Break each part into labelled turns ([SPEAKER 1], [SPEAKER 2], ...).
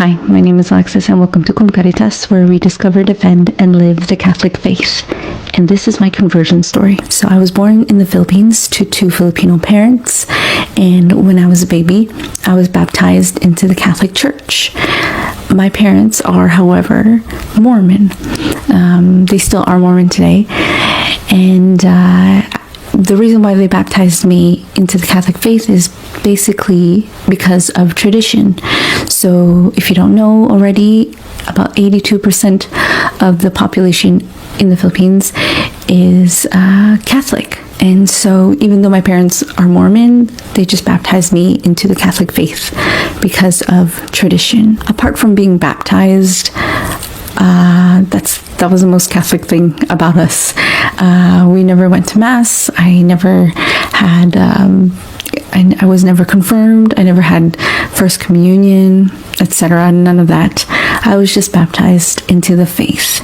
[SPEAKER 1] Hi, my name is Alexis and welcome to Cum Caritas, where we discover, defend, and live the Catholic faith. And this is my conversion story. So I was born in the Philippines to two Filipino parents, and when I was a baby, I was baptized into the Catholic Church. My parents are, however, Mormon. They still are Mormon today. And the reason why they baptized me into the Catholic faith is basically because of tradition. So if you don't know already, about 82% of the population in the Philippines is Catholic. And so even though my parents are Mormon, they just baptized me into the Catholic faith because of tradition. Apart from being baptized, that was the most Catholic thing about us. We never went to Mass. I never had, I was never confirmed. I never had First Communion, etc. None of that. I was just baptized into the faith.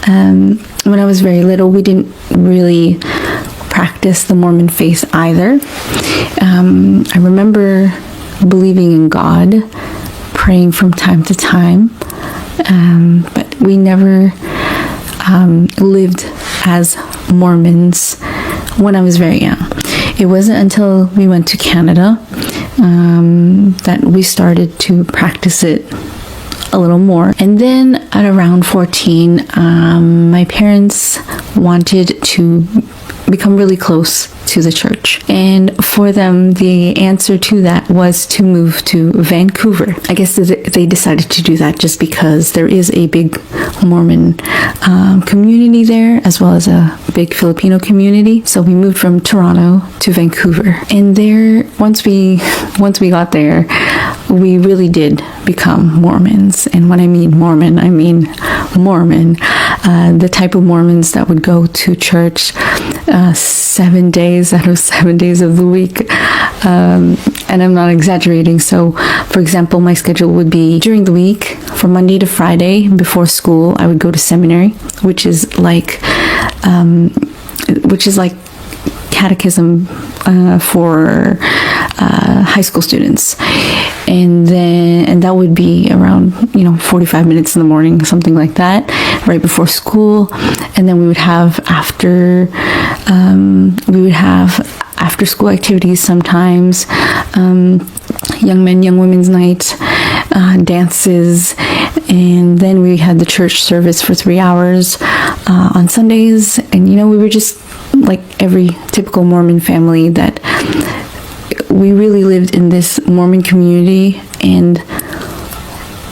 [SPEAKER 1] When I was very little, we didn't really practice the Mormon faith either. I remember believing in God, praying from time to time, but we never lived as Mormons when I was very young. It wasn't until we went to Canada that we started to practice it a little more. And then at around 14, my parents wanted to become really close to the church. And for them, the answer to that was to move to Vancouver. I guess they decided to do that just because there is a big Mormon community there, as well as a big Filipino community. So we moved from Toronto to Vancouver. And there, once we got there, we really did become Mormons. And when I mean Mormon, I mean Mormon. The type of Mormons that would go to church 7 days out of 7 days of the week. And I'm not exaggerating. So, for example, my schedule would be during the week, from Monday to Friday, before school, I would go to seminary, which is like catechism for high school students. And that would be around 45 minutes in the morning, something like that, right before school. And then we would have after school activities sometimes, young men, young women's night, dances, and then we had the church service for 3 hours on Sundays. And we were just like every typical Mormon family, that we really lived in this Mormon community, and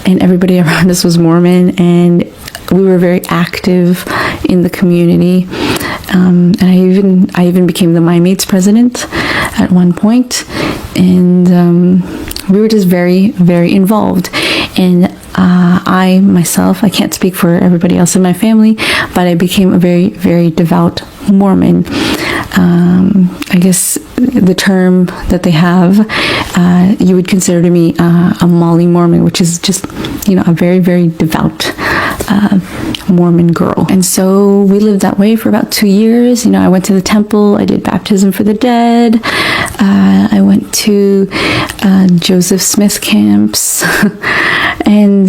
[SPEAKER 1] everybody around us was Mormon, and we were very active in the community. And I even became the My Mates president at one point, and we were just very, very involved. And I myself, I can't speak for everybody else in my family, but I became a very, very devout Mormon. I guess the term that they have, you would consider to me a Molly Mormon, which is just, a very, very devout Mormon girl. And so we lived that way for about 2 years. I went to the temple. I did baptism for the dead. I went to Joseph Smith camps. And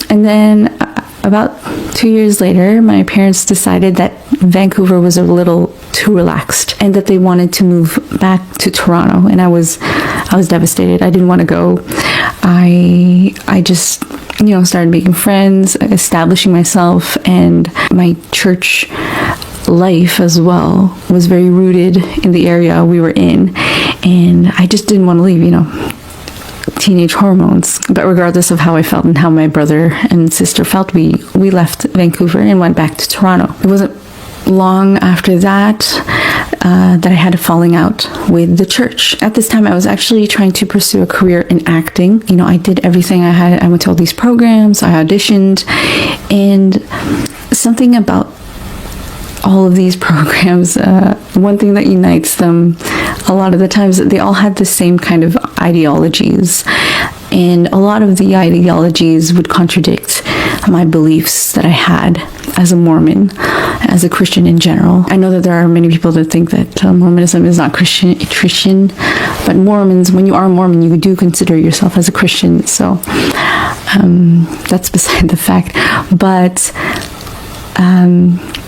[SPEAKER 1] then about 2 years later, my parents decided that Vancouver was a little too relaxed and that they wanted to move back to Toronto. And I was devastated. I didn't want to go. I just started making friends, establishing myself, and my church life as well was very rooted in the area we were in, and I just didn't want to leave, teenage hormones. But regardless of how I felt and how my brother and sister felt, we left Vancouver and went back to Toronto. It wasn't long after that that I had a falling out with the church. At this time, I was actually trying to pursue a career in acting. I did everything I had. I went to all these programs, I auditioned, and something about all of these programs, one thing that unites them a lot of the times, they all had the same kind of ideologies, and a lot of the ideologies would contradict my beliefs that I had as a Mormon, as a Christian in general. I know that there are many people that think that Mormonism is not Christian, but Mormons, when you are Mormon, you do consider yourself as a Christian. So That's beside the fact. But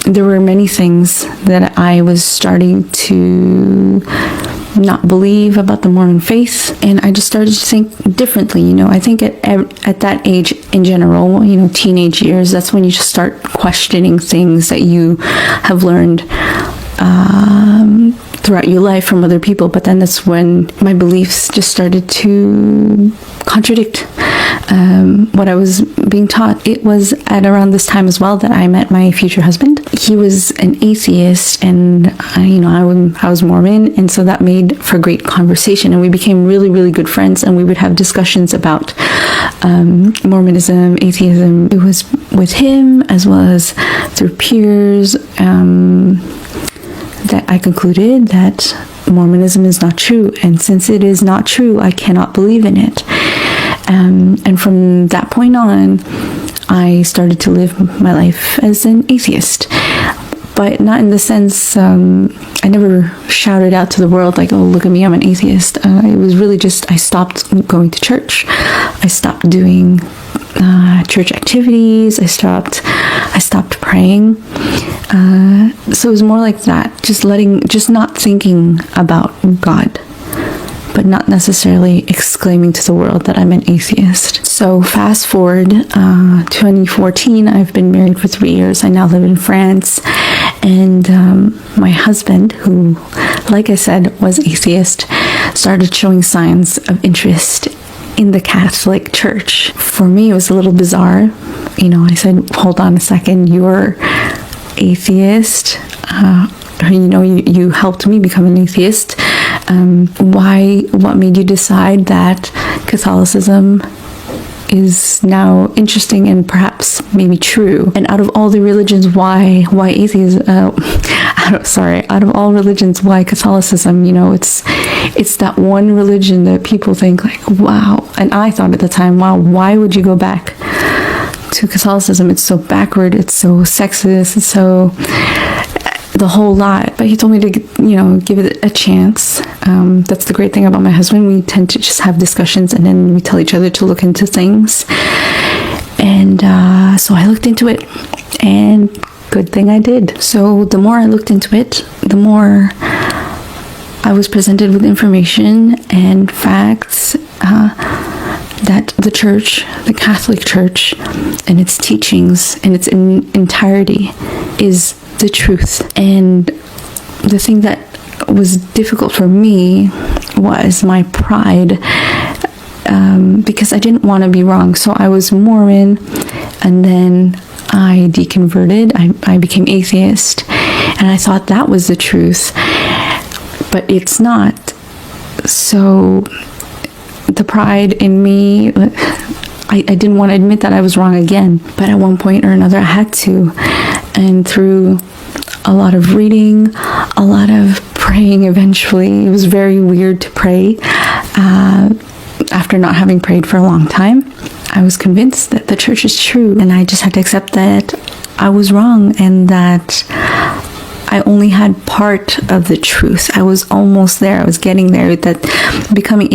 [SPEAKER 1] there were many things that I was starting to not believe about the Mormon faith, and I just started to think differently. I think at that age in general, teenage years, that's when you just start questioning things that you have learned throughout your life from other people. But then that's when my beliefs just started to contradict what I was being taught. It was at around this time as well that I met my future husband. He was an atheist, and I was Mormon, and so that made for great conversation, and we became really, really good friends, and we would have discussions about Mormonism, atheism. It was with him as well as through peers that I concluded that Mormonism is not true, and since it is not true, I cannot believe in it. And from that point on, I started to live my life as an atheist, but not in the sense, I never shouted out to the world like, oh, look at me, I'm an atheist. It was really just, I stopped going to church. I stopped doing church activities. I stopped praying. So it was more like that, just not thinking about God, but not necessarily exclaiming to the world that I'm an atheist. So fast forward 2014, I've been married for 3 years. I now live in France, and my husband, who, like I said, was atheist, started showing signs of interest in the Catholic Church. For me, it was a little bizarre. I said, hold on a second, you're atheist. You helped me become an atheist. What made you decide that Catholicism is now interesting and perhaps maybe true? And out of all the religions, why atheism? Out of all religions, why Catholicism? It's that one religion that people think like, wow. And I thought at the time, wow, why would you go back to Catholicism? It's so backward, it's so sexist, it's so the whole lot. But he told me to give it a chance. That's the great thing about my husband. We tend to just have discussions, and then we tell each other to look into things. And so I looked into it, and good thing I did. So the more I looked into it, the more I was presented with information and facts that the church, the Catholic Church, and its teachings in its entirety is the truth. And the thing that was difficult for me was my pride, because I didn't want to be wrong. So I was Mormon, and then I deconverted. I became atheist, and I thought that was the truth, but it's not. So the pride in me, I didn't want to admit that I was wrong again, but at one point or another I had to. And through a lot of reading, a lot of praying, eventually, it was very weird to pray. After not having prayed for a long time, I was convinced that the church is true, and I just had to accept that I was wrong and that I only had part of the truth. I was almost there. I was getting there. That becoming